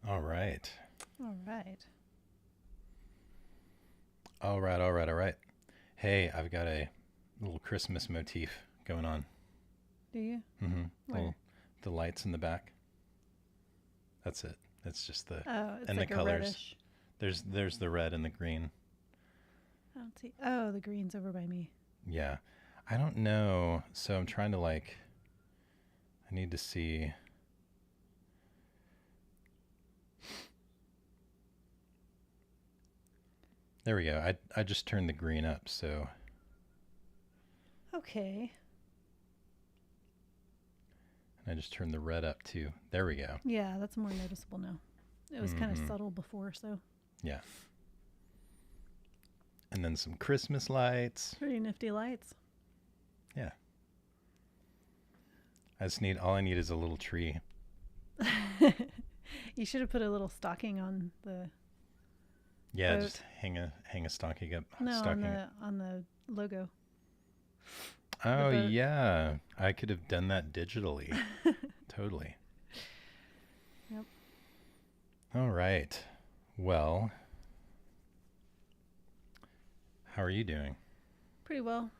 All right. All right. All right. All right. All right. Hey, I've got a little Christmas motif going on. Do you? Little Where? the lights in the back. That's it. It's just the Oh, it's and the like a colors. reddish. There's the red and the green. I don't see. Oh, the green's over by me. Yeah. I don't know. So I'm trying to I need to see. There we go. I just turned the green up, so Okay. and I just turned the red up too. There we go. Yeah, that's more noticeable now. It was kind of Mhm. subtle before, so Yeah. And then some Christmas lights. pretty nifty lights. Yeah. All I need is a little tree. You should have put a little stocking on the Yeah, boat. just hang a stocking up No, stocking. on the logo. The Oh boat. yeah, I could have done that digitally. Totally. Yep. All right. Well, how are you doing? Pretty well.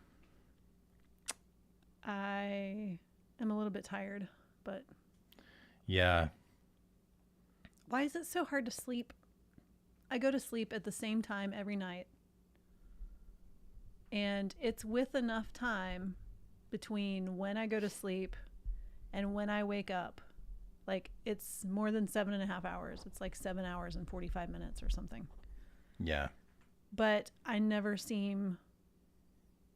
I am a little bit tired, but Yeah. why is it so hard to sleep? I go to sleep at the same time every night, and it's with enough time between when I go to sleep and when I wake up. Like, it's more than 7.5 hours. It's like 7 hours and 45 minutes or something. Yeah. But I never seem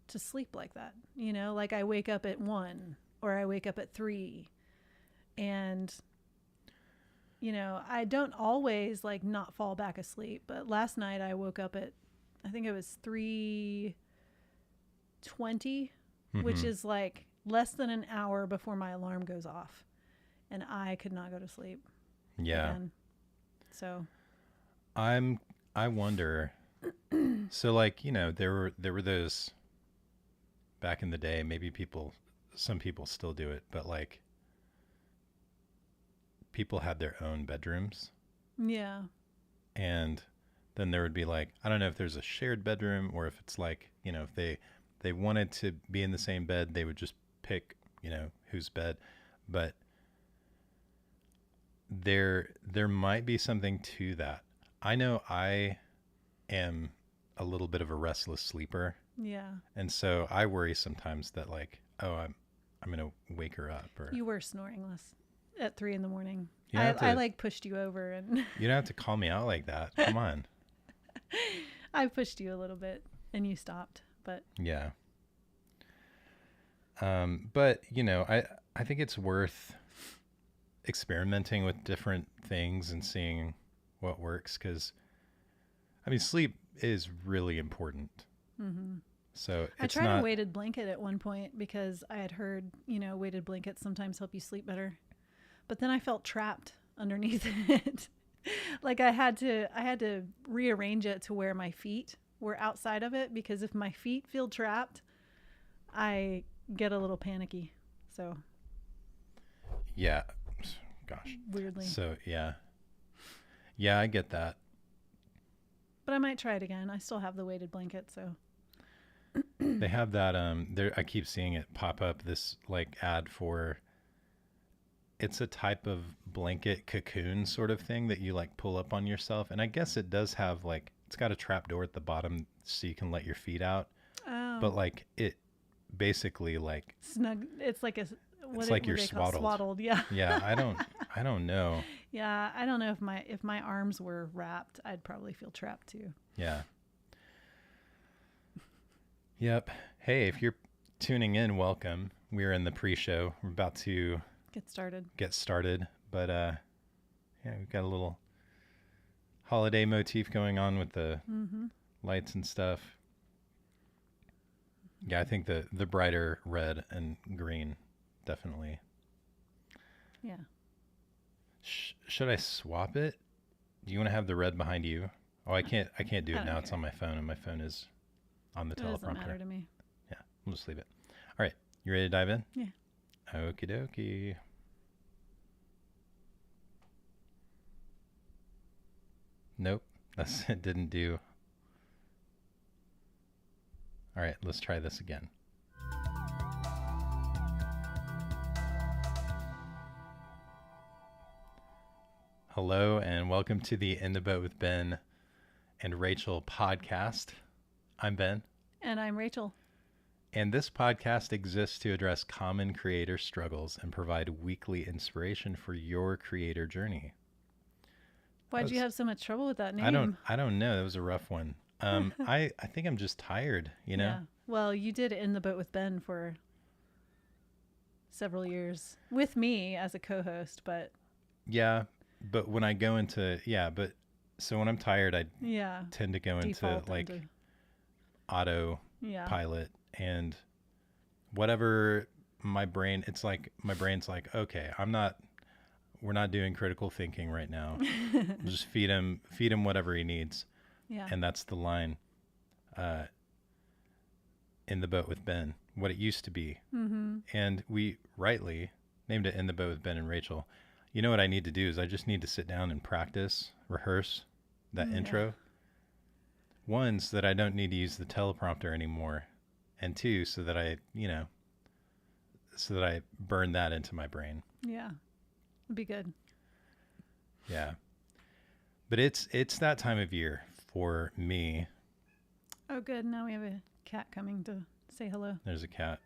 to sleep like that. Like I wake up at 1 or I wake up at 3. And, I don't always like not fall back asleep. But last night I woke up at, I think it was 3:20, which Mhm. is like less than an hour before my alarm goes off. And I could not go to sleep Yeah. again. So, I'm I wonder. So there were those back in the day, maybe some people still do it, but like people had their own bedrooms yeah. and then there would be like I don't know if there's a shared bedroom or if it's like if they wanted to be in the same bed they would just pick whose bed, but there might be something to that. I know I am a little bit of a restless sleeper, Yeah. and so I worry sometimes that like oh I'm gonna wake her up. Or You were snoring less at 3 in the morning. you don't I, have I to like pushed you over and you don't have to call me out like that, come on. I pushed you a little bit and you stopped. But Yeah. But I think it's worth experimenting with different things and seeing what works because I mean sleep is really important. hmm So I it's tried a not. weighted blanket at one point because I had heard, weighted blankets sometimes help you sleep better. But then I felt trapped underneath it. Like I had to rearrange it to where my feet were outside of it because if my feet feel trapped, I get a little panicky. So, Yeah. Gosh. weirdly. So yeah, I get that. But I might try it again. I still have the weighted blanket, so. They have that there I keep seeing it pop up, this like ad for it's a type of blanket cocoon sort of thing that you like pull up on yourself, and I guess it does have like it's got a trap door at the bottom so you can let your feet out, Oh, but like it basically like snug. It's like a it's what like would you're they call swaddled. swaddled? Yeah, Yeah, I don't know. yeah. I don't know if my arms were wrapped, I'd probably feel trapped too. Yeah. Yep. Hey, if you're tuning in, welcome. We're in the pre-show. We're about to Get started. get started, but yeah, we've got a little holiday motif going on with the Mm-hmm. lights and stuff. Yeah, I think the brighter red and green definitely. Yeah. Should I swap it? Do you want to have the red behind you? Oh, I can't do I it now. don't It's on care. my phone, and my phone is on the It doesn't teleprompter. matter to me. Yeah, we'll just leave it. All right, you ready to dive in? Yeah. Okie dokie. Nope. It didn't do. All right, let's try this again. Hello, and welcome to the In the Boat with Ben and Rachel podcast. I'm Ben. And I'm Rachel. And this podcast exists to address common creator struggles and provide weekly inspiration for your creator journey. Why'd you have so much trouble with that name? I don't know. That was a rough one. I think I'm just tired, you know? Yeah. Well, you did In the Boat with Ben for several years with me as a co-host, but Yeah, but when I go into so when I'm tired, I tend to go into default like into- auto pilot and whatever my brain's like, okay, we're not doing critical thinking right now. Just feed him whatever he needs. Yeah. And that's the line, In the Boat with Ben, what it used to be. Mm-hmm. And we rightly named it In the Boat with Ben and Rachel. You know what I need to do is I just need to sit down and rehearse that intro. One, so that I don't need to use the teleprompter anymore. And two, so that I burn that into my brain. Yeah. It'd be good. Yeah. But it's that time of year for me. Oh, good. Now we have a cat coming to say hello. There's a cat.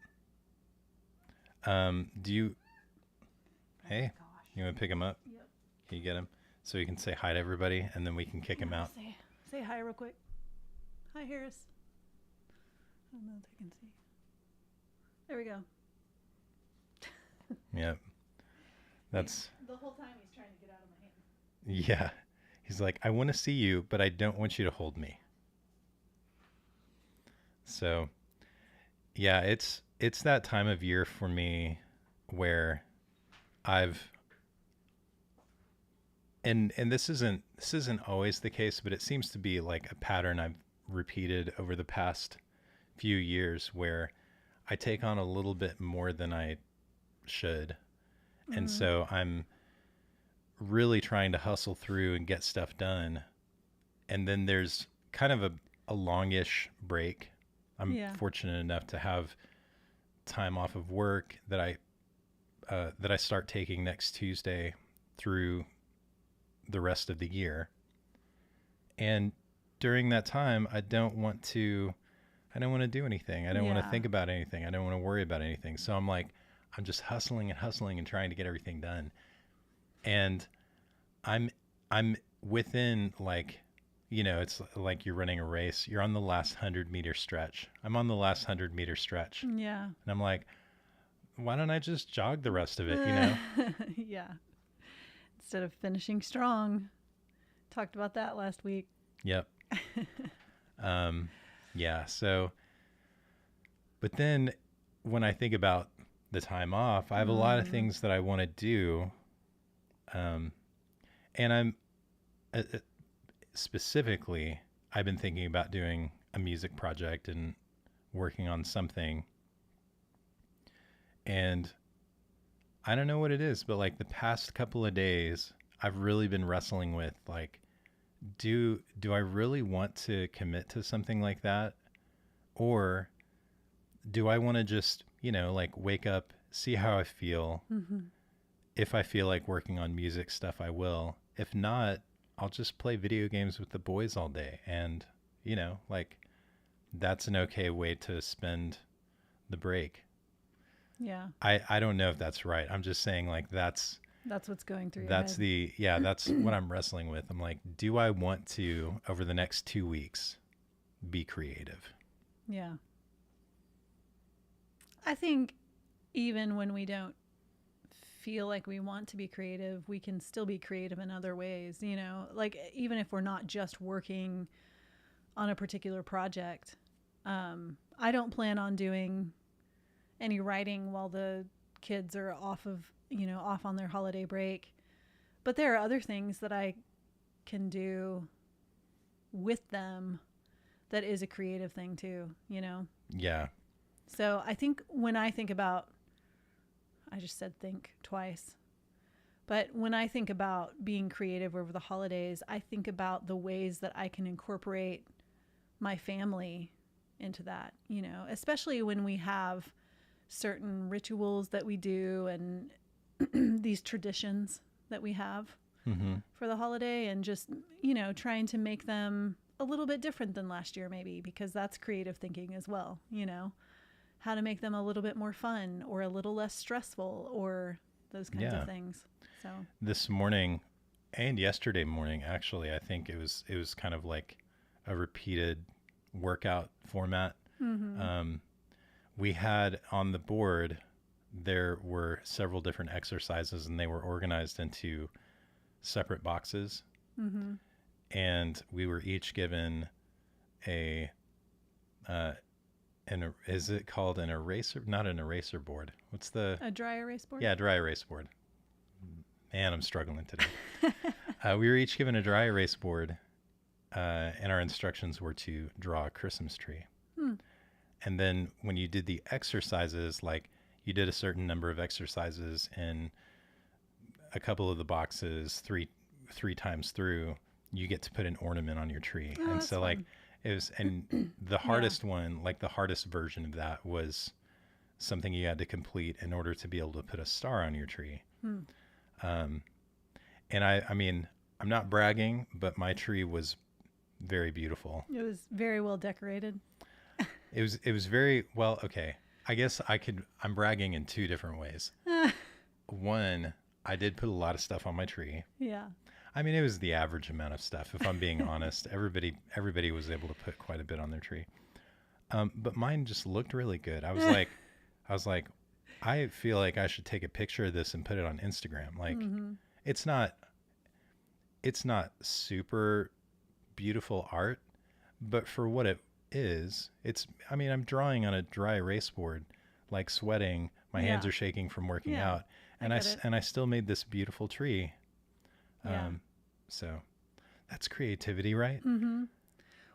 Hey, you want to pick him up? Yep. Can you get him? So he can say hi to everybody and then we can kick him out. Say hi real quick. Hi, Harris. I don't know if they can see. There we go. Yep. That's the whole time he's trying to get out of my hand. Yeah. He's like, I want to see you, but I don't want you to hold me. So, yeah, it's that time of year for me where and this isn't always the case, but it seems to be like a pattern I've repeated over the past few years where I take on a little bit more than I should. And so I'm really trying to hustle through and get stuff done. And then there's kind of a longish break. I'm fortunate enough to have time off of work that I start taking next Tuesday through the rest of the year. And during that time, I don't want to do anything. I don't want to think about anything. I don't want to worry about anything. So I'm just hustling and trying to get everything done. And I'm within it's like you're running a race. You're on the last 100-meter stretch. I'm on the last 100-meter stretch. Yeah. And I'm like, why don't I just jog the rest of it, you know? Yeah. Instead of finishing strong. Talked about that last week. Yep. Yeah. So, but then when I think about the time off, I have a lot of things that I want to do. And I'm specifically, I've been thinking about doing a music project and working on something. And I don't know what it is, but like the past couple of days, I've really been wrestling with like, do I really want to commit to something like that? Or do I want to just, like wake up, see how I feel. Mm-hmm. If I feel like working on music stuff, I will. If not, I'll just play video games with the boys all day. And, like that's an okay way to spend the break. Yeah. I don't know if that's right. I'm just saying like that's what's going through that's your head. That's what I'm wrestling with. I'm like, do I want to, over the next 2 weeks, be creative? Yeah. I think even when we don't feel like we want to be creative, we can still be creative in other ways, like even if we're not just working on a particular project. I don't plan on doing any writing while the kids are off on their holiday break, but there are other things that I can do with them that is a creative thing too, Yeah. So I think when I think about, I just said think twice, But when I think about being creative over the holidays, I think about the ways that I can incorporate my family into that, you know, especially when we have certain rituals that we do and these traditions that we have Mm-hmm. for the holiday, and just, you know, trying to make them a little bit different than last year, maybe, because that's creative thinking as well, you know, how to make them a little bit more fun or a little less stressful or those kinds Yeah. of things. So, This morning and yesterday morning, actually, I think it was kind of like a repeated workout format. Um, we had on the board, there were several different exercises, and they were organized into separate boxes, and we were each given a is it called an eraser? Not an eraser board. What's the a dry erase board? Yeah, dry erase board. Man, I'm struggling today. We were each given a dry erase board, and our instructions were to draw a Christmas tree. And then when you did the exercises, like you did a certain number of exercises in a couple of the boxes three times through, you get to put an ornament on your tree. Oh, And that's so like fun. it was, and the hardest one, like the hardest version of that was something you had to complete in order to be able to put a star on your tree. Um, and I mean, I'm not bragging, but my tree was very beautiful. It was very well decorated. It was very well. Okay. I guess I'm bragging in two different ways. One, I did put a lot of stuff on my tree. Yeah. I mean, it was the average amount of stuff. If I'm being honest, everybody was able to put quite a bit on their tree. But mine just looked really good. I was like, I feel like I should take a picture of this and put it on Instagram. Like, it's not super beautiful art, but for what it is, I mean, I'm drawing on a dry erase board, like sweating. My hands Yeah. are shaking from working Yeah, out, and get it. and I still made this beautiful tree. Yeah. So that's creativity, right?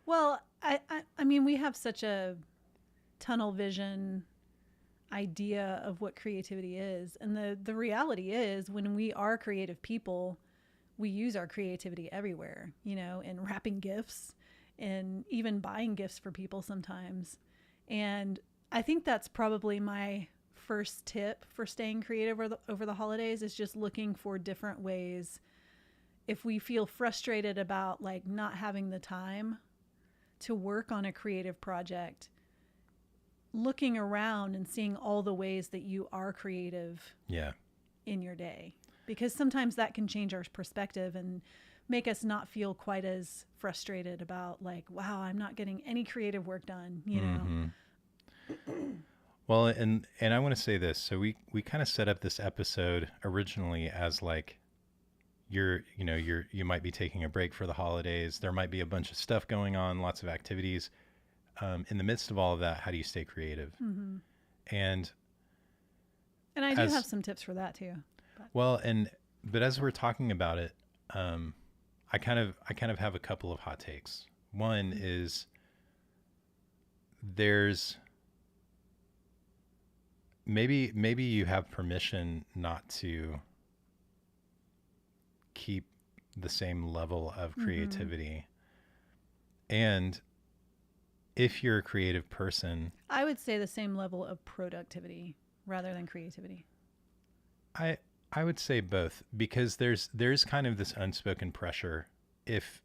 Well, I mean, we have such a tunnel vision idea of what creativity is. And the reality is, when we are creative people, we use our creativity everywhere, you know, in wrapping gifts and even buying gifts for people sometimes. And I think that's probably my first tip for staying creative over the holidays, is just looking for different ways. If we feel frustrated about like not having the time to work on a creative project, looking around and seeing all the ways that you are creative Yeah. in your day, because sometimes that can change our perspective and make us not feel quite as frustrated about like, wow, I'm not getting any creative work done, you know? Well, and I want to say this. So we kind of set up this episode originally as like, you might be taking a break for the holidays. There might be a bunch of stuff going on, lots of activities. In the midst of all of that, how do you stay creative? And And I do As- have some tips for that too. well, but as we're talking about it, I kind of have a couple of hot takes. One is there's maybe you have permission not to keep the same level of creativity. And if you're a creative person, I would say the same level of productivity rather than creativity. I would say both, because there's kind of this unspoken pressure if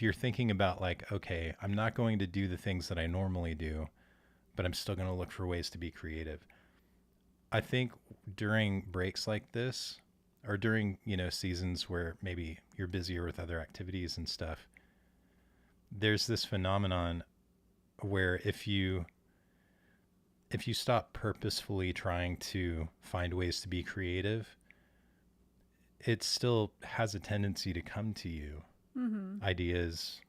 you're thinking about like, okay, I'm not going to do the things that I normally do, but I'm still going to look for ways to be creative. I think during breaks like this, or during, seasons where maybe you're busier with other activities and stuff, there's this phenomenon where if you stop purposefully trying to find ways to be creative, it still has a tendency to come to you. Ideas,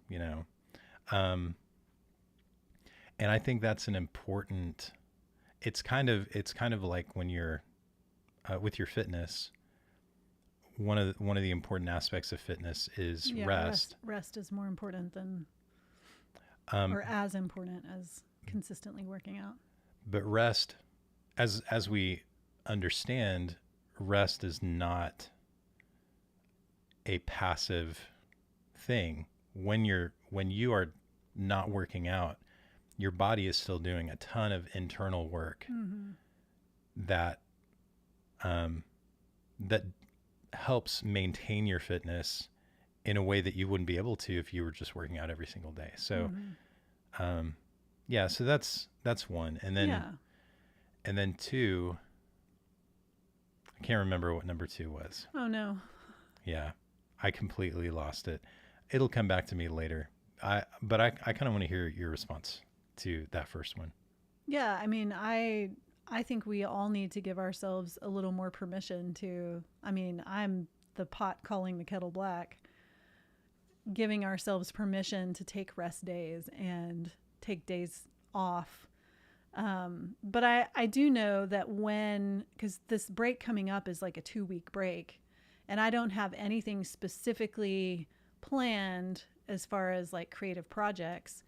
and I think that's an important. It's kind of like when you're with your fitness. One of the important aspects of fitness is rest. Rest is more important than, or as important as consistently working out. But rest, as we understand, rest is not a passive thing. When you are not working out, your body is still doing a ton of internal work Mm-hmm. that that helps maintain your fitness in a way that you wouldn't be able to if you were just working out every single day. So Mm-hmm. yeah, so that's one. And then Yeah. and then two, I can't remember what number two was. Oh no. Yeah. I completely lost it. It'll come back to me later. But I kind of want to hear your response to that first one. Yeah, I mean, I think we all need to give ourselves a little more permission to, I mean, I'm the pot calling the kettle black, giving ourselves permission to take rest days and take days off. But I do know that because this break coming up is like a 2-week break, and I don't have anything specifically planned as far as like creative projects.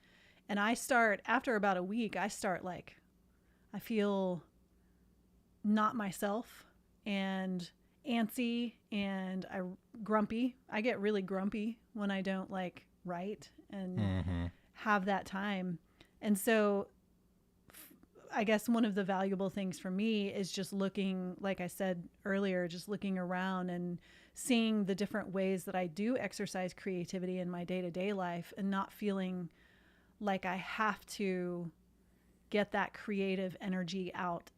And I start, after about a week, I start like, I feel not myself and antsy and grumpy. I get really grumpy when I don't like write and Mm-hmm. have that time. And so I guess one of the valuable things for me is just looking, like I said earlier, just looking around and seeing the different ways that I do exercise creativity in my day-to-day life and not feeling like I have to get that creative energy out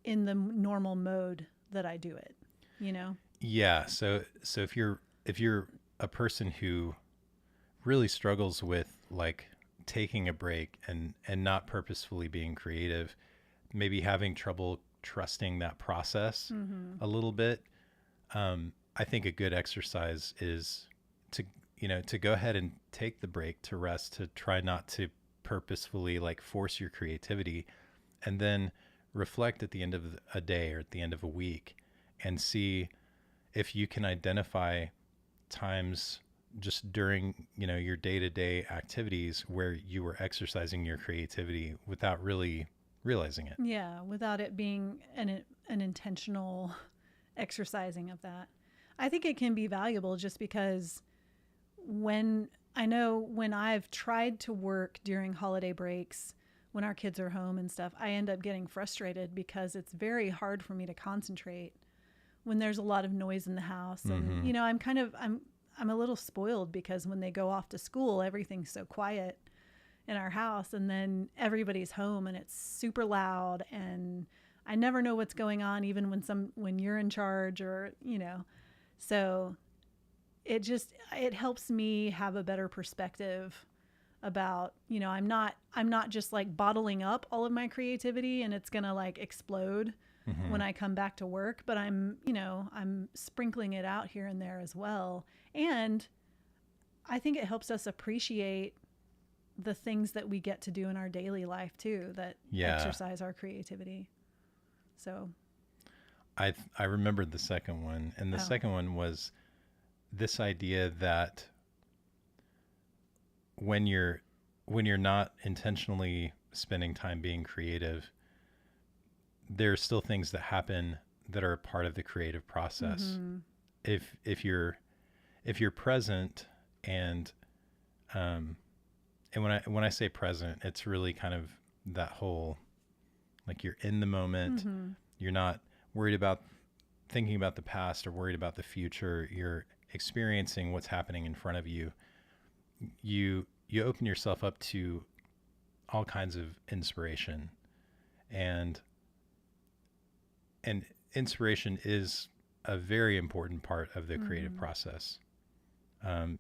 in the normal mode that I do it, you know? Yeah. So if you're a person who really struggles with like taking a break and not purposefully being creative, maybe having trouble trusting that process Mm-hmm. a little bit, I think a good exercise is to to go ahead and take the break, to rest, to try not to purposefully like force your creativity, and then reflect at the end of a day or at the end of a week and see if you can identify times just during your day-to-day activities where you were exercising your creativity without really realizing it. Yeah, without it being an intentional exercising of that. I think it can be valuable just because when I've tried to work during holiday breaks when our kids are home and stuff, I end up getting frustrated because it's very hard for me to concentrate when there's a lot of noise in the house. And Mm-hmm. I'm a little spoiled because when they go off to school, everything's so quiet in our house, and then everybody's home and it's super loud, and I never know what's going on even when you're in charge, or so it helps me have a better perspective about, I'm not just like bottling up all of my creativity and it's going to like explode Mm-hmm. when I come back to work, but I'm sprinkling it out here and there as well. And I think it helps us appreciate the things that we get to do in our daily life too, that Yeah. exercise our creativity. So I remembered the second one, and the Oh. second one was this idea that when you're not intentionally spending time being creative, there are still things that happen that are a part of the creative process. Mm-hmm. If you're present and and when I say present, it's really kind of that whole, like, you're in the moment. Mm-hmm. You're not worried about thinking about the past or worried about the future. You're experiencing what's happening in front of you. You open yourself up to all kinds of inspiration, and inspiration is a very important part of the creative Mm-hmm. process.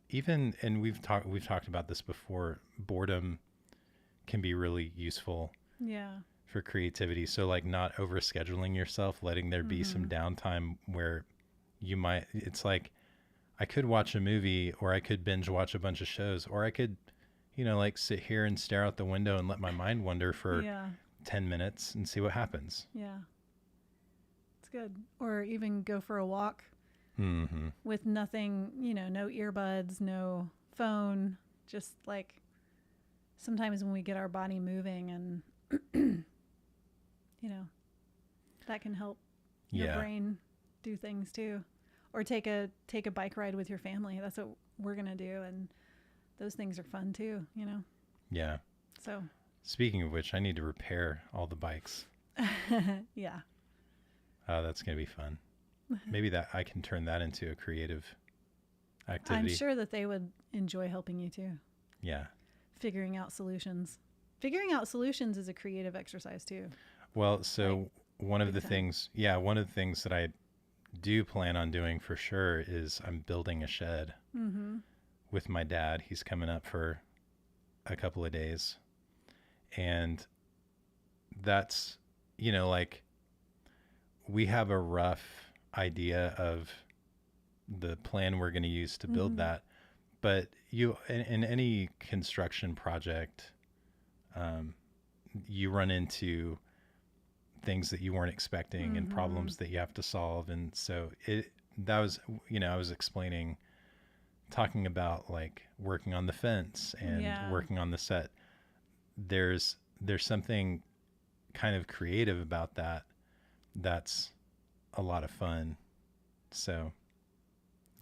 Even, and we've talked about this before, boredom can be really useful Yeah. for creativity. So like not overscheduling yourself, letting there be some Mm-hmm. downtime where it's like I could watch a movie, or I could binge watch a bunch of shows, or I could, like sit here and stare out the window and let my mind wander for Yeah. 10 minutes and see what happens. Yeah. It's good. Or even go for a walk Mm-hmm. with nothing, no earbuds, no phone, just like sometimes when we get our body moving and that can help your Yeah. brain do things too. or take a bike ride with your family. That's what we're going to do. And those things are fun too, you know? Yeah. So, Speaking of which, I need to repair all the bikes. yeah. Oh, that's going to be fun. Maybe that I can turn that into a creative activity. I'm sure that they would enjoy helping you too. Yeah. Figuring out solutions. Figuring out solutions is a creative exercise too. Well, so one of big the time. one of the things that I do plan on doing for sure is I'm building a shed Mm-hmm. with my dad. He's coming up for a couple of days. And that's, like we have a rough idea of the plan we're going to use to build Mhm. that. But in any construction project, you run into things that you weren't expecting and problems that you have to solve. And so that was, I was talking about like working on the fence and Yeah. working on the set. There's something kind of creative about that. That's a lot of fun. So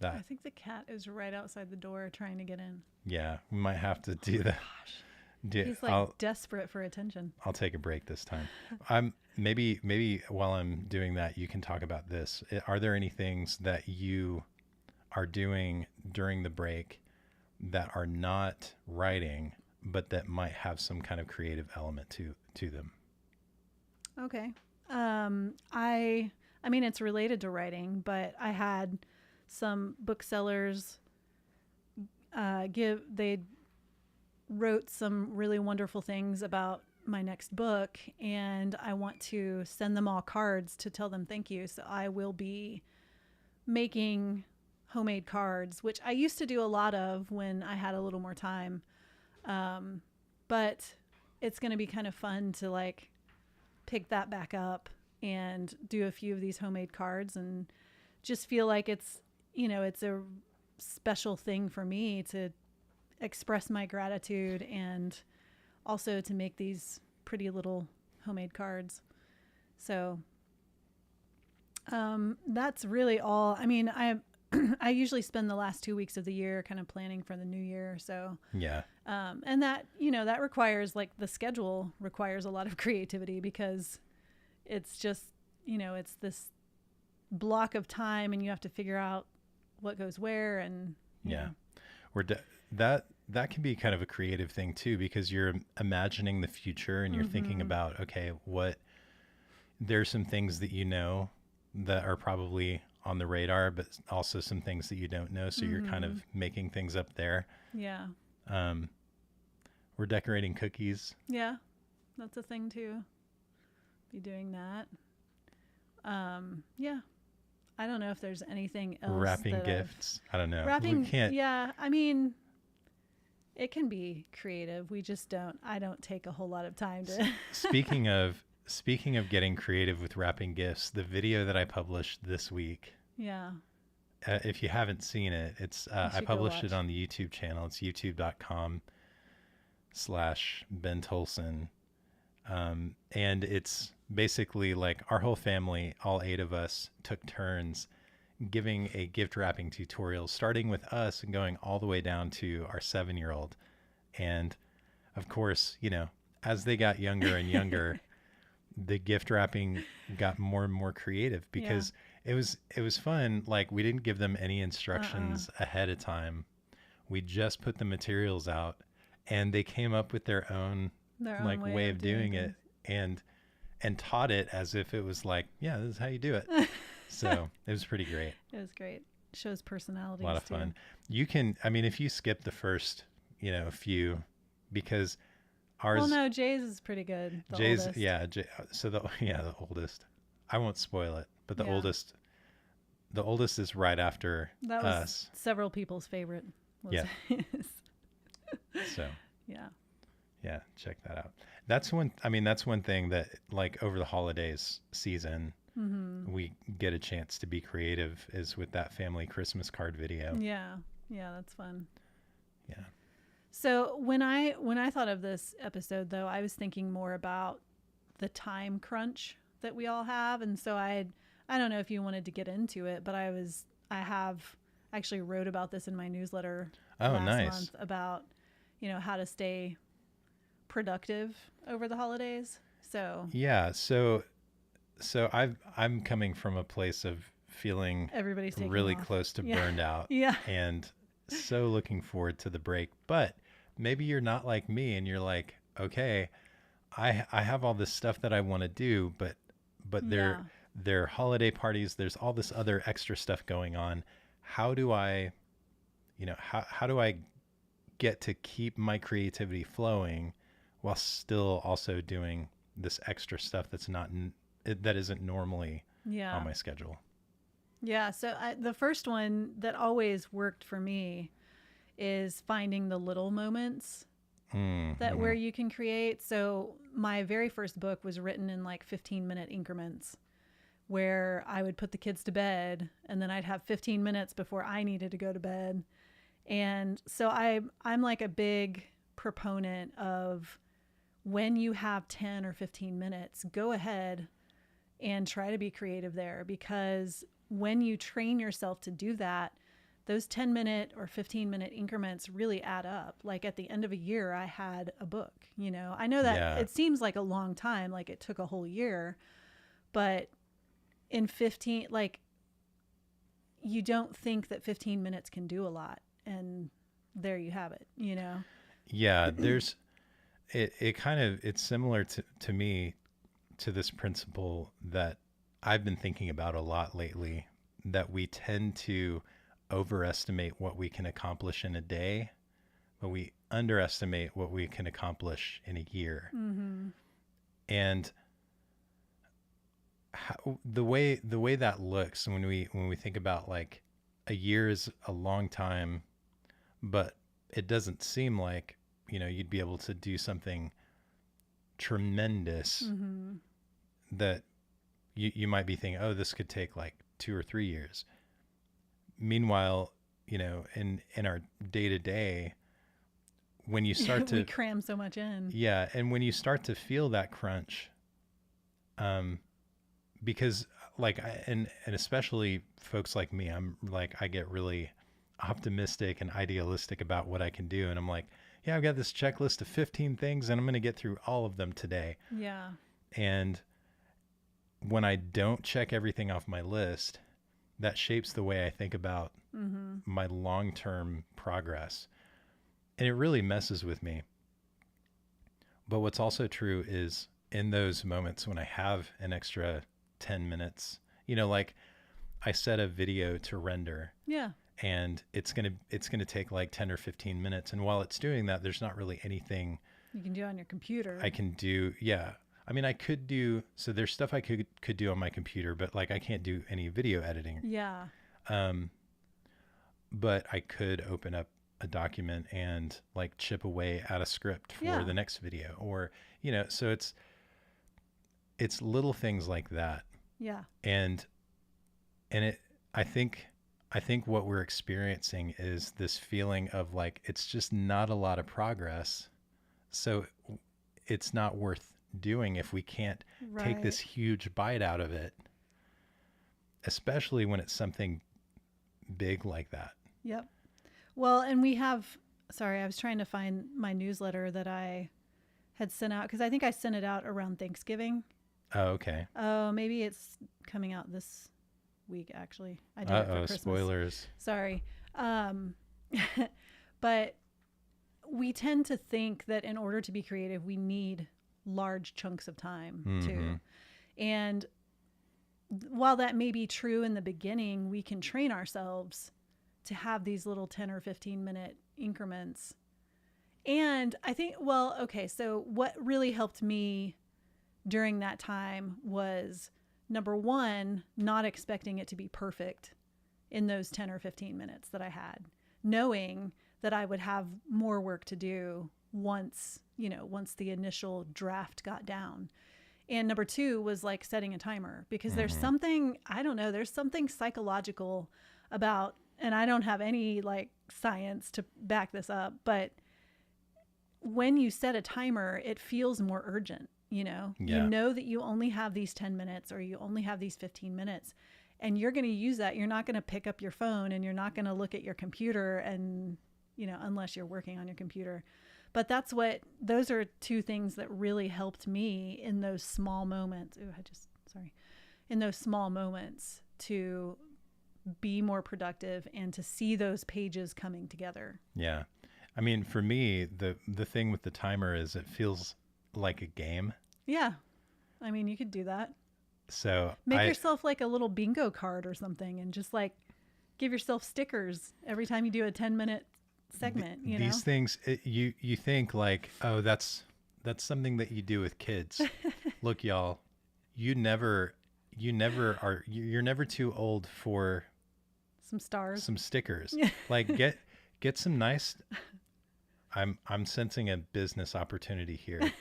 I that, think the cat is right outside the door trying to get in. yeah, we might have to do that. He's like desperate for attention. I'll take a break this time. I'm maybe while I'm doing that, you can talk about this. Are there any things that you are doing during the break that are not writing, but that might have some kind of creative element to them? Okay. I mean it's related to writing, but I had some booksellers they wrote some really wonderful things about my next book, and I want to send them all cards to tell them thank you. So I will be making homemade cards, which I used to do a lot of when I had a little more time. But it's going to be kind of fun to like pick that back up and do a few of these homemade cards and just feel like it's, it's a special thing for me to express my gratitude and also to make these pretty little homemade cards. So that's really all. I mean, I usually spend the last 2 weeks of the year kind of planning for the new year. So Yeah. and that, that requires like the schedule requires a lot of creativity because it's just, it's this block of time and you have to figure out what goes where and Yeah. That can be kind of a creative thing too, because you're imagining the future and you're thinking about, okay, there's some things that that are probably on the radar, but also some things that you don't know. So you're kind of making things up there. Yeah. We're decorating cookies. Yeah. That's a thing too. Be doing that. Yeah. I don't know if there's anything else. Wrapping gifts. I don't know. Wrapping. We can't. Yeah. I mean, it can be creative. I don't take a whole lot of time to. Speaking of getting creative with wrapping gifts, the video that I published this week. Yeah. If you haven't seen it, I published it on the YouTube channel. It's youtube.com/Ben Tolson. And it's basically like our whole family, all 8 of us, took turns giving a gift wrapping tutorial, starting with us and going all the way down to our 7-year-old. And of course, as they got younger and younger, the gift wrapping got more and more creative because it was fun. Like we didn't give them any instructions ahead of time. We just put the materials out and they came up with their own way of doing it and taught it as if it was like, yeah, this is how you do it. So it was pretty great. It was great. Shows personality. A lot of fun. You can, if you skip the first, few, because ours. Well, no, Jay's is pretty good. Jay's, oldest. yeah. The oldest. I won't spoil it, but the oldest is right after that was us. Several people's favorite. Yeah. So. Yeah, check that out. That's one thing that like over the holidays season, we get a chance to be creative is with that family Christmas card video. Yeah. Yeah, that's fun. Yeah. So when I thought of this episode though, I was thinking more about the time crunch that we all have. And so I don't know if you wanted to get into it, but I was I have actually wrote about this in my newsletter Oh, last nice. month about, how to stay productive over the holidays. So Yeah. So I'm coming from a place of feeling everybody's taking really off. close to Yeah. burned out Yeah. and so looking forward to the break. But maybe you're not like me and you're like, okay, I have all this stuff that I want to do, but Yeah. they're holiday parties. There's all this other extra stuff going on. How do I, how do I get to keep my creativity flowing while still also doing this extra stuff that's that isn't normally Yeah. on my schedule? Yeah. So the first one that always worked for me is finding the little moments that where you can create. So my very first book was written in like 15-minute increments where I would put the kids to bed and then I'd have 15 minutes before I needed to go to bed. And so I'm like a big proponent of when you have 10 or 15 minutes, go ahead and try to be creative there, because when you train yourself to do that, those 10-minute or 15-minute increments really add up. Like at the end of a year, I had a book, I know that Yeah. it seems like a long time, like it took a whole year, but in 15, like you don't think that 15 minutes can do a lot. And there you have it, Yeah, it's similar to me, to this principle that I've been thinking about a lot lately, that we tend to overestimate what we can accomplish in a day, but we underestimate what we can accomplish in a year. Mm-hmm. And the way that looks when we think about, like, a year is a long time, but it doesn't seem like, you'd be able to do something tremendous Mm-hmm. that you might be thinking, oh, this could take like 2 or 3 years. Meanwhile, in our day to day, when you start We to, cram so much in. yeah, and when you start to feel that crunch, because like, and especially folks like me, I'm like, I get really optimistic and idealistic about what I can do. And I'm like, yeah, I've got this checklist of 15 things and I'm going to get through all of them today. Yeah. And when I don't check everything off my list, that shapes the way I think about Mm-hmm. my long-term progress. And it really messes with me. But what's also true is, in those moments when I have an extra 10 minutes, like I set a video to render, Yeah. and it's going to take like 10 or 15 minutes. And while it's doing that, there's not really anything You can do it on your computer. I can do. Yeah. I mean, I could do, so there's stuff I could do on my computer, but like I can't do any video editing. Yeah. But I could open up a document and like chip away at a script for Yeah. the next video, or, so it's little things like that. Yeah. And I think what we're experiencing is this feeling of like, it's just not a lot of progress. So it's not worth doing if we can't take this huge bite out of it, especially when it's something big like that. Yep. Well, and sorry, I was trying to find my newsletter that I had sent out, because I think I sent it out around Thanksgiving. Oh, okay. Oh, maybe it's coming out this week, actually. I did it for Christmas. Spoilers. Sorry. But we tend to think that in order to be creative, we need large chunks of time too. And while that may be true in the beginning, we can train ourselves to have these little 10 or 15-minute increments. And I think, so what really helped me during that time was, number one, not expecting it to be perfect in those 10 or 15 minutes that I had, knowing that I would have more work to do once the initial draft got down. And number two was like setting a timer, because there's something, I don't know, there's something psychological about, and I don't have any like science to back this up, but when you set a timer, it feels more urgent. You know that you only have these 10 minutes or you only have these 15 minutes. And you're going to use that. You're not going to pick up your phone and you're not going to look at your computer and, unless you're working on your computer. But those are two things that really helped me in those small moments. In those small moments to be more productive and to see those pages coming together. Yeah. I mean, for me, the thing with the timer is it feels like a game. Yeah. I mean, you could do that. So make yourself like a little bingo card or something and just like give yourself stickers every time you do a 10-minute segment, These things, you think like, oh, that's something that you do with kids. Look, y'all, you're never too old for some stars, some stickers. Like get some nice, I'm sensing a business opportunity here.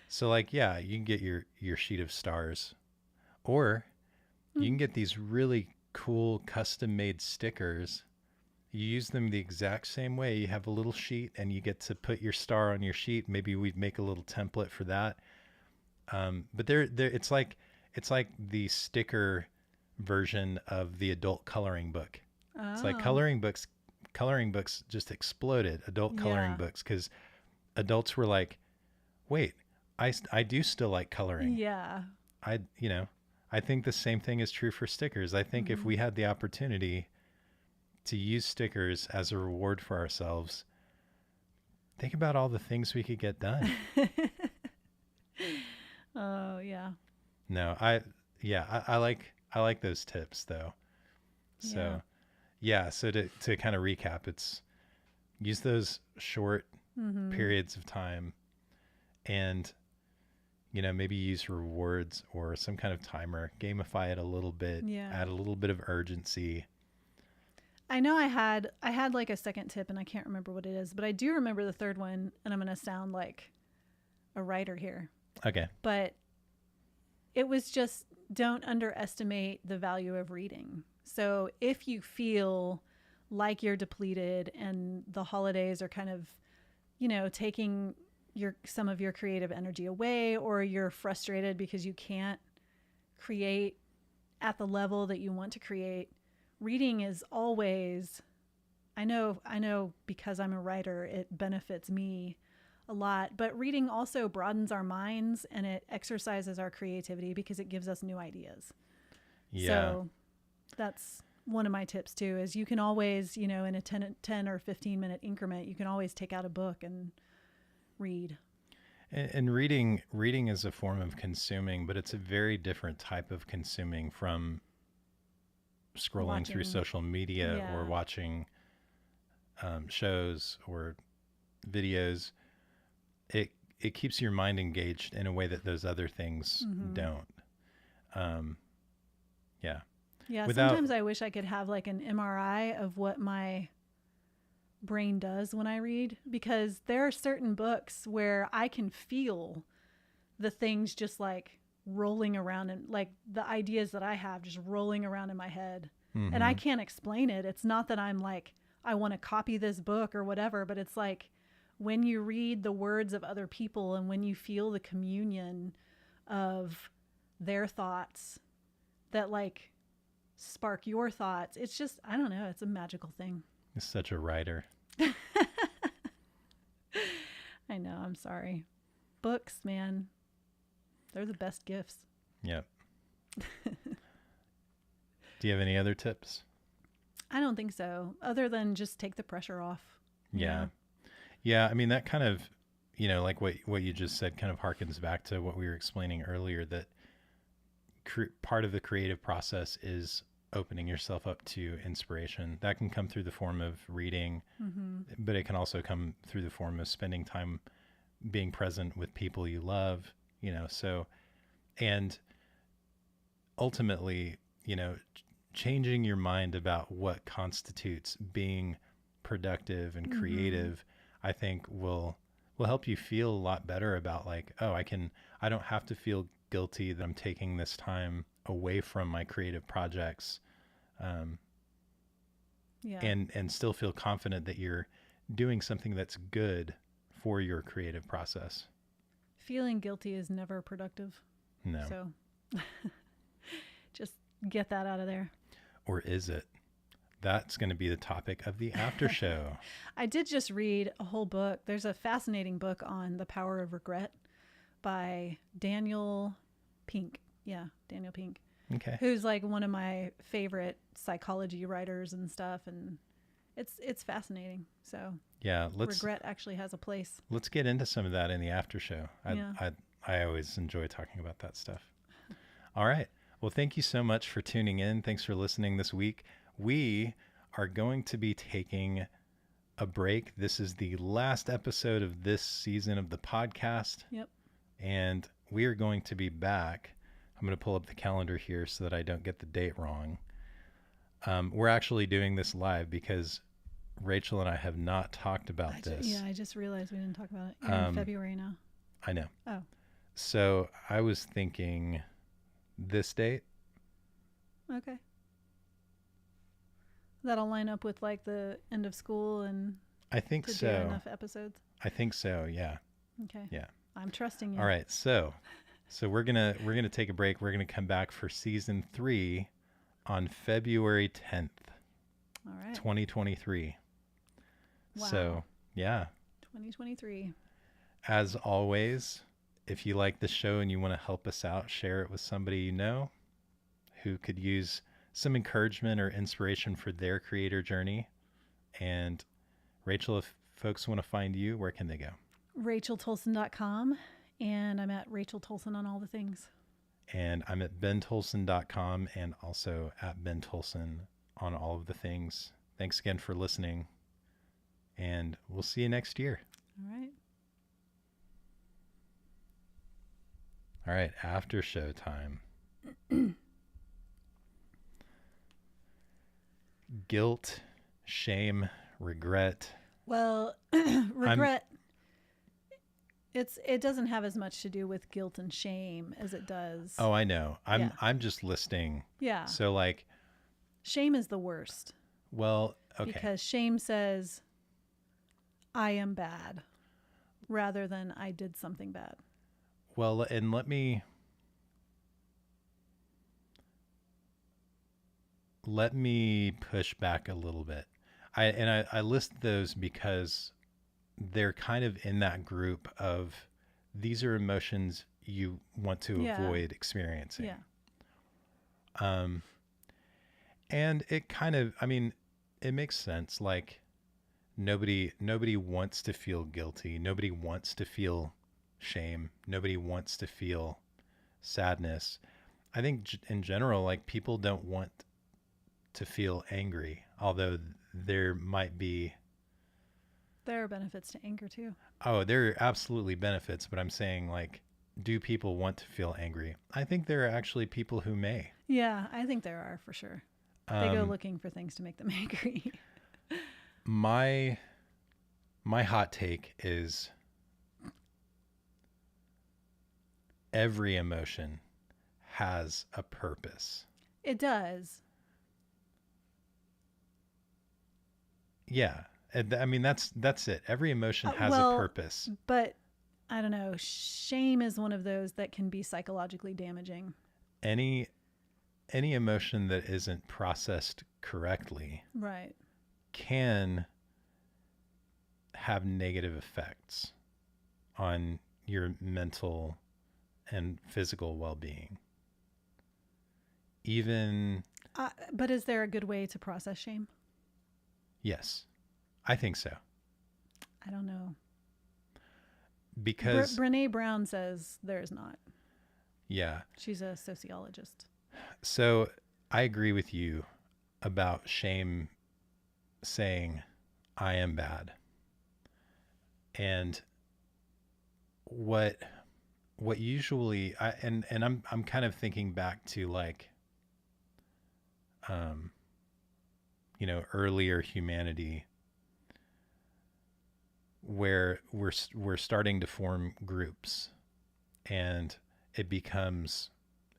So like, yeah, you can get your sheet of stars, or you can get these really cool custom made stickers. You use them the exact same way. You have a little sheet and you get to put your star on your sheet. Maybe we'd make a little template for that. But it's like the sticker version of the adult coloring book. Oh. It's like coloring books just exploded, adult coloring books, because adults were like, wait, I do still like coloring. Yeah. I think the same thing is true for stickers. I think if we had the opportunity to use stickers as a reward for ourselves, think about all the things we could get done. Oh, yeah. No, I like those tips though. So, so to kind of recap, it's use those short periods of time and maybe use rewards or some kind of timer, gamify it a little bit, add a little bit of urgency. I know I had like a second tip and I can't remember what it is, but I do remember the third one, and I'm going to sound like a writer here. Okay. But it was just, don't underestimate the value of reading. So if you feel like you're depleted and the holidays are kind of, taking some of your creative energy away, or you're frustrated because you can't create at the level that you want to create, reading is always, I know because I'm a writer, it benefits me a lot, but reading also broadens our minds and it exercises our creativity because it gives us new ideas. Yeah. So that's one of my tips too, is you can always, in a 10 or 15 minute increment, you can always take out a book and read. And reading is a form of consuming, but it's a very different type of consuming from scrolling through social media or watching shows or videos. It keeps your mind engaged in a way that those other things don't. Yeah. Sometimes I wish I could have like an MRI of what my brain does when I read, because there are certain books where I can feel the things just like rolling around, and like the ideas that I have just rolling around in my head. And I can't explain it. It's not that I'm like, I want to copy this book or whatever, but it's like when you read the words of other people and when you feel the communion of their thoughts that like spark your thoughts, it's just, I don't know, it's a magical thing. You're such a writer. I know, I'm sorry. Books, man, they're the best gifts. Yep. Do you have any other tips? I don't think so, other than just take the pressure off. Yeah. Yeah, I mean, that kind of, like what you just said kind of harkens back to what we were explaining earlier, that part of the creative process is opening yourself up to inspiration. That can come through the form of reading, but it can also come through the form of spending time being present with people you love, so, and ultimately, changing your mind about what constitutes being productive and creative, I think will help you feel a lot better about like, oh, I don't have to feel guilty that I'm taking this time away from my creative projects, and still feel confident that you're doing something that's good for your creative process. Feeling guilty is never productive. No. So get that out of there. Or is it? That's going to be the topic of the after show. I did just read a whole book. There's a fascinating book on the power of regret by Daniel Pink. Yeah, Daniel Pink. Okay. Who's like one of my favorite psychology writers and stuff, and it's fascinating. So Yeah, regret actually has a place. let's get into some of that in the after show. Yeah. I always enjoy talking about that stuff. All right. Well, thank you so much for tuning in. Thanks for listening this week. We are going to be taking a break. This is the last episode of this season of the podcast. Yep. And we are going to be back. I'm going to pull up the calendar here so that I don't get the date wrong. We're actually doing this live because Rachel and I have not talked about this. I just realized we didn't talk about it. You're in February now. I know. Oh. So I was thinking this date. Okay. That'll line up with like the end of school and I think to do so. enough episodes. I think so. Yeah. Okay. Yeah. I'm trusting you. All right. So we're gonna take a break. We're gonna come back for season 3 on February 10th, All right. 2023. Wow. So yeah. 2023. As always, if you like the show and you want to help us out, share it with somebody you know who could use some encouragement or inspiration for their creator journey. And Rachel, if folks want to find you, where can they go? RachelTolson.com, and I'm at Rachel Tolson on all the things. And I'm at bentolson.com and also at Ben Tolson on all of the things. Thanks again for listening, and we'll see you next year. All right. All right, after show time. Guilt, shame, regret. Well, regret. It doesn't have as much to do with guilt and shame as it does. Oh, I know. Yeah. I'm just listing. Yeah. So like, Shame is the worst. well, okay. Because shame says, I am bad, rather than I did something bad. Well, and let me push back a little bit. I list those because they're kind of in that group of these are emotions you want to Yeah. avoid experiencing. Yeah. And it kind of, I mean, it makes sense. Like nobody wants to feel guilty. Nobody wants to feel shame. Nobody wants to feel sadness. I think in general, like people don't want to feel angry, although there might be. There are benefits to anger too. Oh, there are absolutely benefits, but I'm saying like, do people want to feel angry? I think there are actually people who may. Yeah, I think there are for sure. They go Um, looking for things to make them angry. my hot take is every emotion has a purpose. It does. Yeah. I mean, that's it. Every emotion has well, a purpose. But I don't know. Shame is one of those that can be psychologically damaging. Any emotion that isn't processed correctly Right. can have negative effects on your mental and physical well-being. Even But is there a good way to process shame? yes, I think so. I don't know. Because Brene Brown says there's not. yeah. She's a sociologist. So I agree with you about shame saying I am bad. And what usually I'm kind of thinking back to like earlier humanity where we're starting to form groups, and it becomes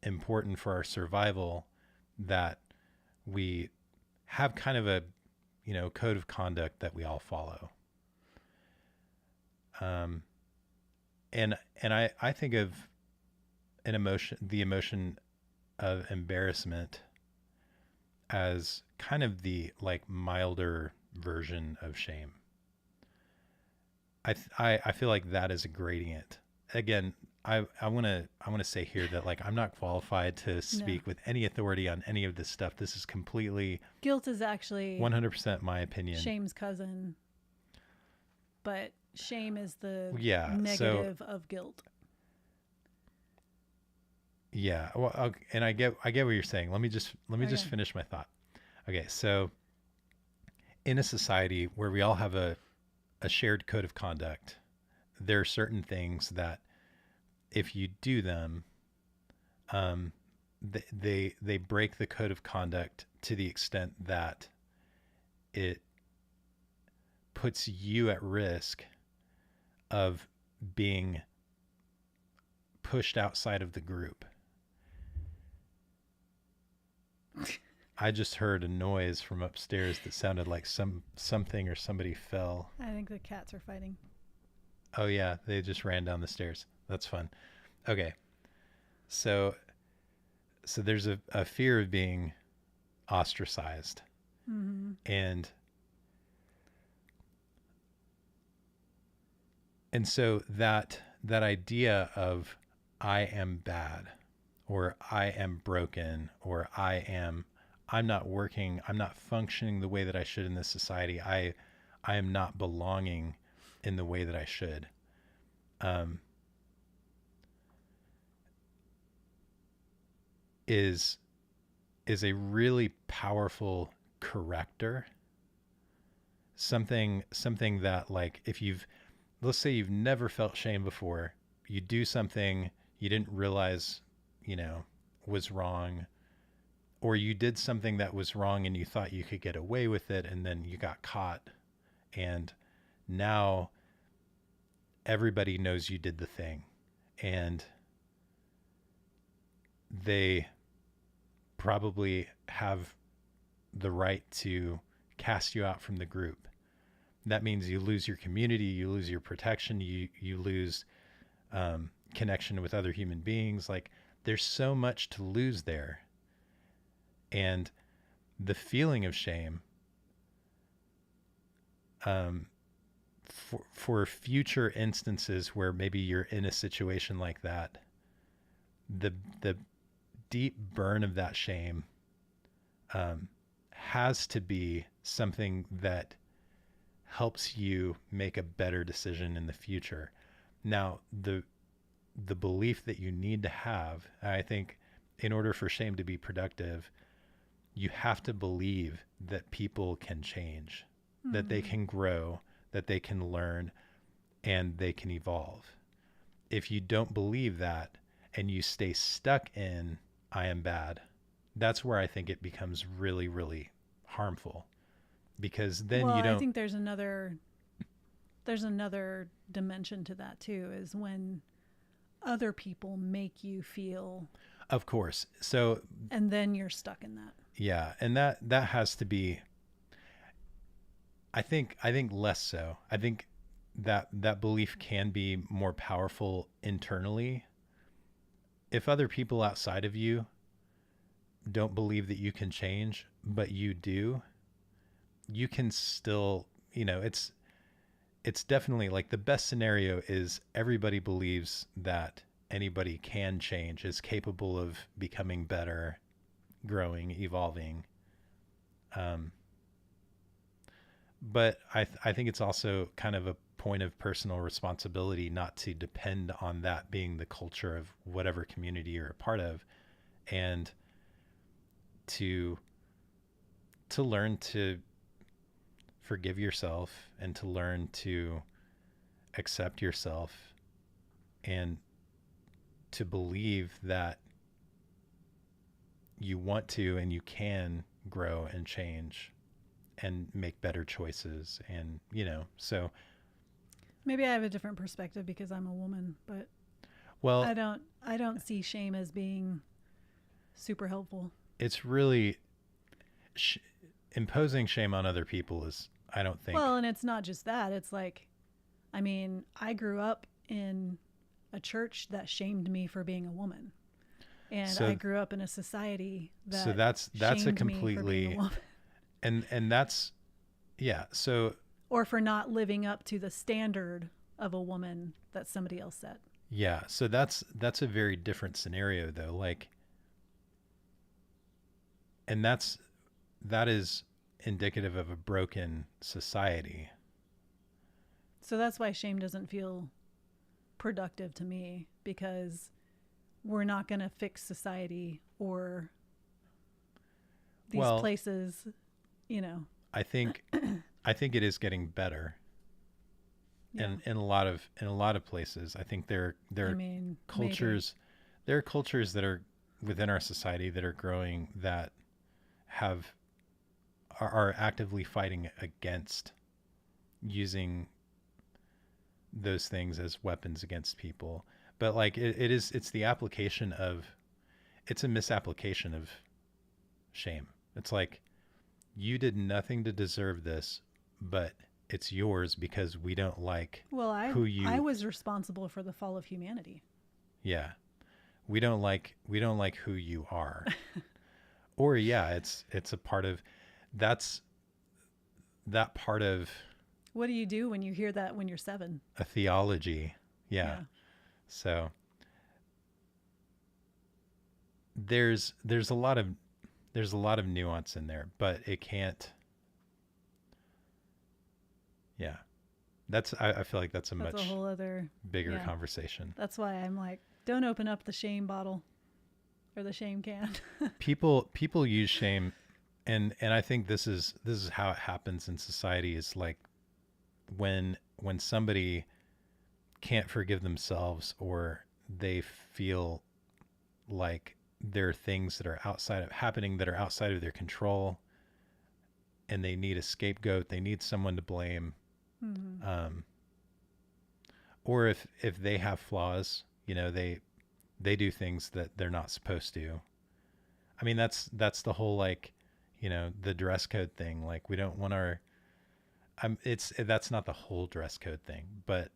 important for our survival that we have kind of a code of conduct that we all follow. And I think of the emotion of embarrassment as kind of the like milder version of shame. I feel like that is a gradient. Again, I want to say here that like I'm not qualified to No. speak with any authority on any of this stuff. This is completely Guilt is actually 100% my opinion. shame's cousin, but shame is the Yeah. negative of guilt. Yeah. Well, and I get what you're saying. Let me just Okay. finish my thought. Okay. So in a society where we all have a shared code of conduct, there are certain things that if you do them, um, they break the code of conduct to the extent that it puts you at risk of being pushed outside of the group. I just heard a noise from upstairs that sounded like something or somebody fell. I think the cats are fighting. Oh yeah, they just ran down the stairs. That's fun. Okay. So there's a fear of being ostracized. Mm-hmm. And so that idea of I am bad or I am broken or I'm not working, I'm not functioning the way that I should in this society. I am not belonging in the way that I should. Um, is a really powerful corrector. Something that like if you've let's say you've never felt shame before, you do something you didn't realize, was wrong, or you did something that was wrong and you thought you could get away with it and then you got caught, and now everybody knows you did the thing, and they probably have the right to cast you out from the group. That means you lose your community, you lose your protection, you lose connection with other human beings. Like there's so much to lose there. And the feeling of shame, for future instances where maybe you're in a situation like that, the deep burn of that shame has to be something that helps you make a better decision in the future. Now, the belief that you need to have, I think, in order for shame to be productive, you have to believe that people can change, that they can grow, that they can learn, and they can evolve. If you don't believe that and you stay stuck in I am bad, that's where I think it becomes really, really harmful, because then Well, you I don't. think there's another dimension to that too, is when other people make you feel, Of course. So and then you're stuck in that. yeah, and that has to be. I think less so. I think that belief can be more powerful internally. If other people outside of you don't believe that you can change, but you do, you can still, it's definitely like the best scenario is everybody believes that anybody can change, is capable of becoming better, growing, evolving. Um, but I think it's also kind of a point of personal responsibility not to depend on that being the culture of whatever community you're a part of, and to learn to forgive yourself and to learn to accept yourself and to believe that you want to and you can grow and change and make better choices. And so Maybe I have a different perspective because I'm a woman, but well, I don't see shame as being super helpful. it's really sh- imposing shame on other people is, I don't think. Well, and it's not just that. It's like, I mean, I grew up in a church that shamed me for being a woman. And I So grew up in a society so that that's a shamed me for being a completely woman and that's yeah. So or for not living up to the standard of a woman that somebody else set. yeah, so that's a very different scenario though. Like and that is indicative of a broken society. So that's why shame doesn't feel productive to me, because we're not going to fix society or these Well, places, you know. I think I think it is getting better Yeah. in a lot of places. I think there I are mean, cultures there are cultures that are within our society that are growing that have are actively fighting against using those things as weapons against people. But like it's the application of it's a misapplication of shame. It's like you did nothing to deserve this, but it's yours because we don't like well, who I you was responsible for the fall of humanity. yeah. We don't like who you are. Or yeah, it's a part of that's that part of What do you do when you hear that when you're 7? a theology. Yeah. Yeah. So there's a lot of there's a lot of nuance in there, but it can't yeah. I feel like that's a That's a much whole other bigger yeah. conversation. That's why I'm like, don't open up the shame bottle or the shame can. People use shame and I think this is how it happens in society is like when somebody can't forgive themselves or they feel like there are things that are outside of happening that are outside of their control and they need a scapegoat, they need someone to blame. Mm-hmm. Or if they have flaws, you know, they do things that they're not supposed to. I mean, that's the whole like, you know, the dress code thing. Like we don't want our it's that's not the whole dress code thing, but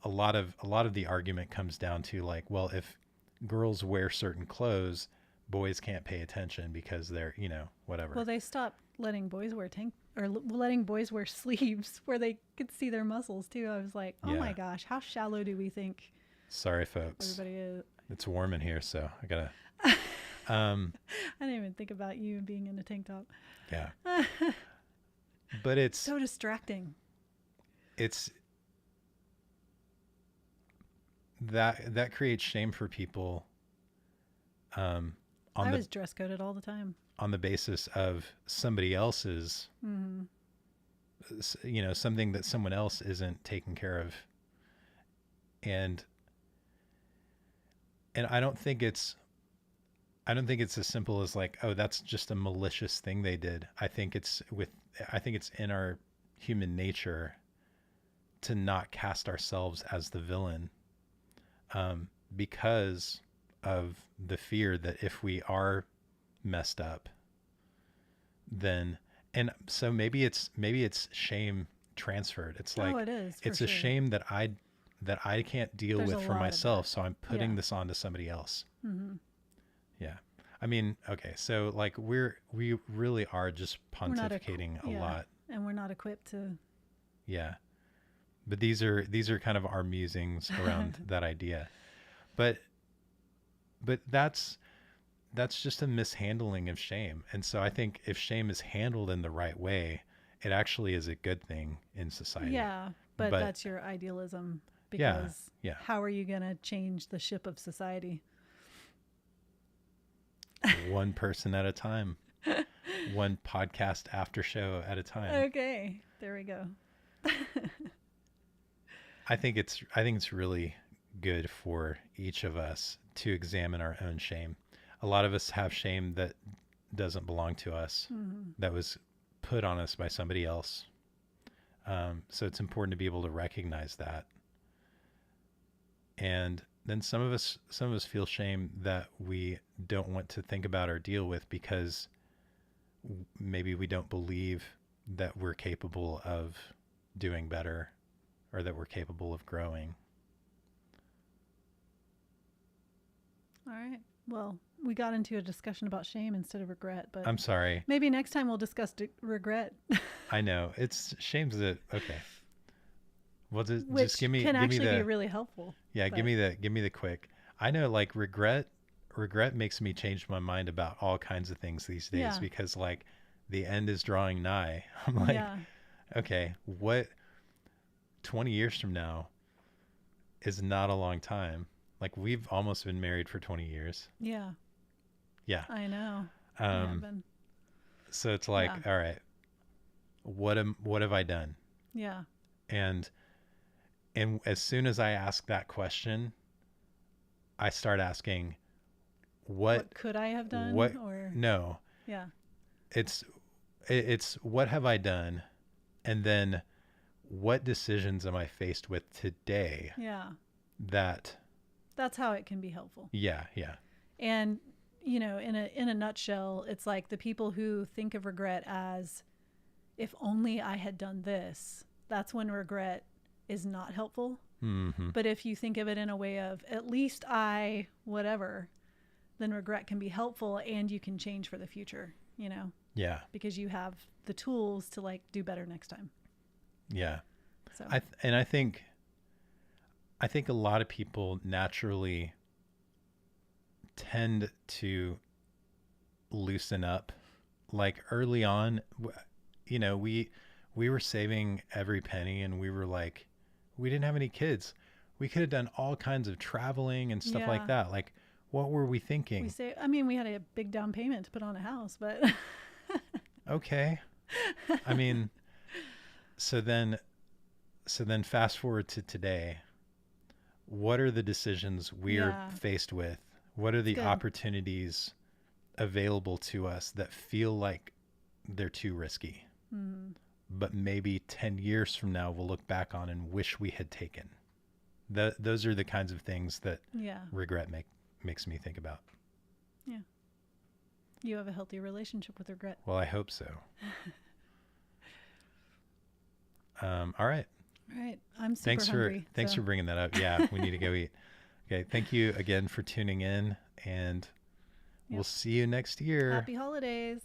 a lot of the argument comes down to like, well, if girls wear certain clothes, boys can't pay attention because they're, you know, whatever. Well, they stopped letting boys wear letting boys wear sleeves where they could see their muscles too. I was like, oh Yeah. my gosh, how shallow do we think Sorry, folks. everybody is? It's warm in here, so I gotta. I didn't even think about you being in a tank top. Yeah. But it's So distracting. it's that creates shame for people. On I the was dress coded all the time. on the basis of somebody else's, Mm-hmm. you know, something that someone else isn't taking care of, and I don't think it's as simple as like, oh, that's just a malicious thing they did. I think it's in our human nature to not cast ourselves as the villain, because of the fear that if we are messed up, then and so maybe it's shame transferred. It's like it is. it's a shame that I can't deal There's a with for lot of myself, that. so I'm putting Yeah. this onto somebody else. Mm-hmm. Yeah. I mean, okay, so like we really are just We're not pontificating a yeah. lot. And we're not equipped to. Yeah. But these are kind of our musings around that idea. But that's just a mishandling of shame. And so I think if shame is handled in the right way, it actually is a good thing in society. Yeah, but But- that's your idealism. Yeah, Because yeah. how are you going to change the ship of society? One person at a time. One podcast after show at a time. Okay, there we go. I think it's really good for each of us to examine our own shame. A lot of us have shame that doesn't belong to us, Mm-hmm. that was put on us by somebody else. So it's important to be able to recognize that. And then some of us feel shame that we don't want to think about or deal with because maybe we don't believe that we're capable of doing better or that we're capable of growing. All right. Well, we got into a discussion about shame instead of regret, but I'm sorry. maybe next time we'll discuss regret, I know it's shame's it. Okay. Well, just which give me can give me actually be the really helpful. yeah But give me the quick. I know like regret makes me change my mind about all kinds of things these days yeah, because like the end is drawing nigh. I'm like, yeah, okay, what 20 years from now is not a long time. Like we've almost been married for 20 years. yeah. Yeah. I know. We have Um been. so it's like, Yeah, all right, what have I done? yeah, And as soon as I ask that question, I start asking what what could I have what done? Or no, yeah, it's it's what have I done? And then what decisions am I faced with today yeah. that That's how it can be helpful. yeah. And you know, in a nutshell, it's like the people who think of regret as if only I had done this, that's when regret is not helpful. Mm-hmm. But if you think of it in a way of at least I whatever, then regret can be helpful and you can change for the future, you know, Yeah. because you have the tools to like do better next time. Yeah. So I think a lot of people naturally tend to loosen up like early on you know we were saving every penny and we were like we didn't have any kids, we could have done all kinds of traveling and stuff like yeah, that, like what were we we thinking? say, I mean, we had a big down payment to put on a house, but Okay, I mean, so then fast forward to today, what are the decisions we're yeah, faced with, what are it's the good. opportunities available to us that feel like they're too risky, Mm, but maybe 10 years from now we'll look back on and wish we had taken. Those are the kinds of things that yeah, regret makes me think about. yeah. You have a healthy relationship with regret. Well, I hope so. All right. All right. I'm super hungry. Thanks so. for bringing that up. Yeah, we need to go eat. Okay, thank you again for tuning in, and we'll Yep. see you next year. Happy holidays.